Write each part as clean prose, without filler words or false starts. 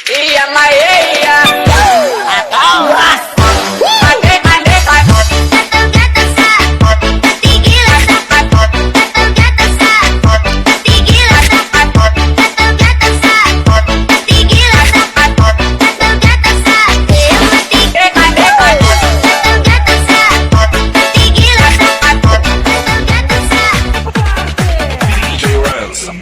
Iya Maya, atas. Ade ade Gatal-gatal sa tigilan sa gatal-gatal sa tigilan sa gatal-gatal sa tigilan sa gatal-gatal sa matik gatal-gatal sa tigilan sa gatal sa DJ Ransom.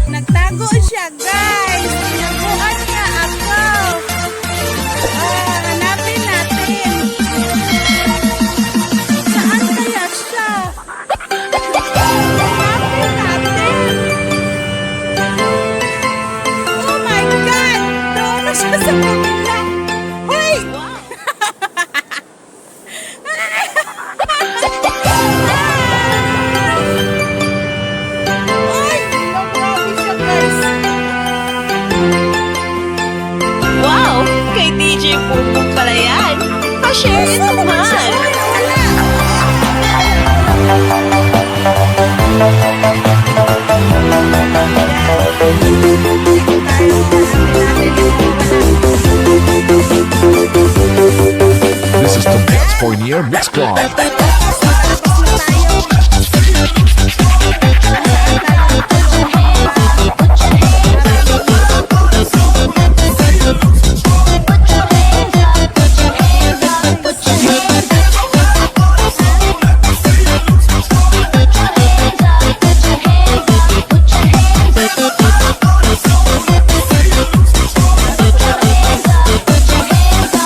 Nagtago siya, guys. Tinaguan niya ako. Hanapin natin. Saan kaya siya? Hanapin natin. Oh my God! Doon na siya sa kabila. Hoy! Ay! Grabe siya, guys. Wow! Kay DJ Pupong pala yan. Pa-share it Saan naman siya? naman. Wala. This is the Dance Pioneer Mix Club.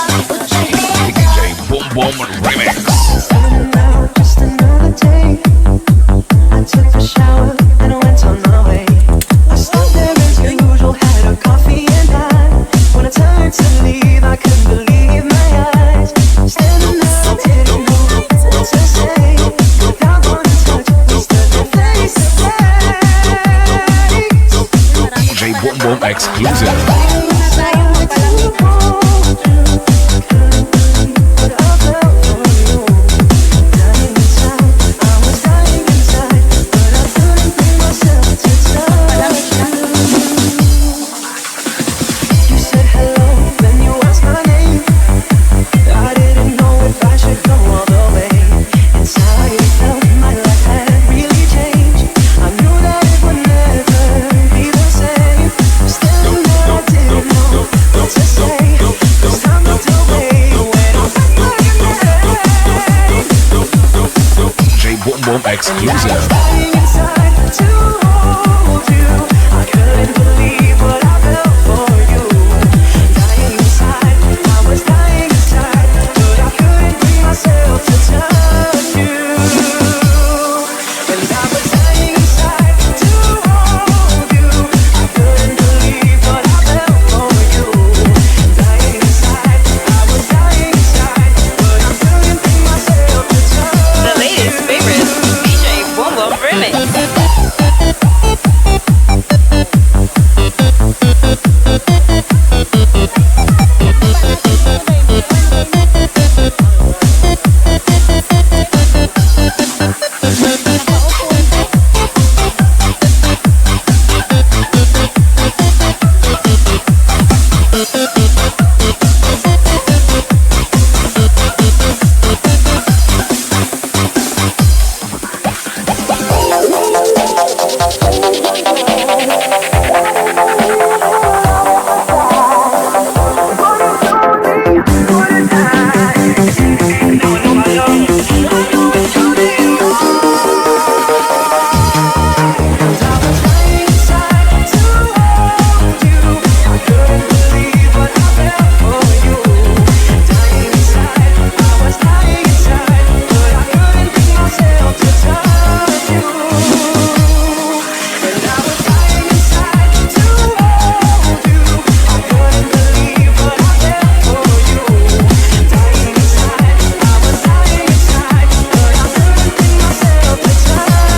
DJ Boom Boom Remix. Just another day. I took a shower and I went on my way. I stood there as usual, had a coffee and I. When I turned to leave, I couldn't believe my eyes. Standing there, didn't know what to say. Without one touch, we stood there face to face. DJ Boom Boom Exclusive. DJ Boom Boom Exclusive. The latest favorite, DJ Boom Boom Remix.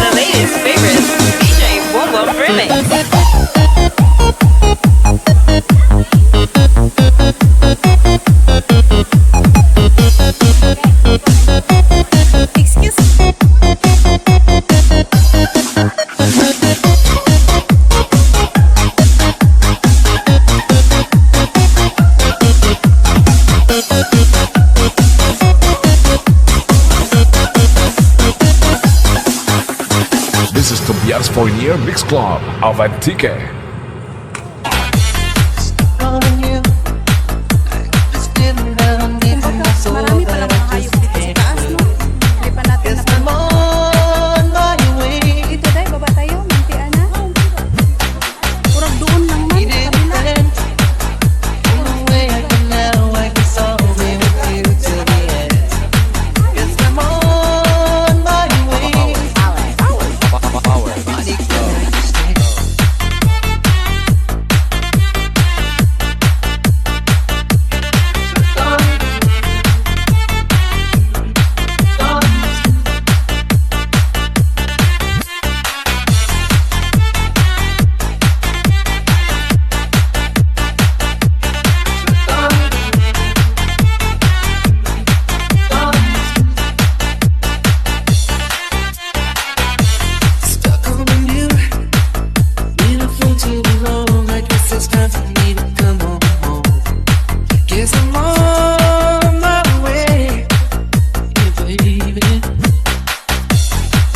The latest favorite, DJ Boom Boom Remix. Excuse me. This is the Dance Pioneer Mix Club of Antique.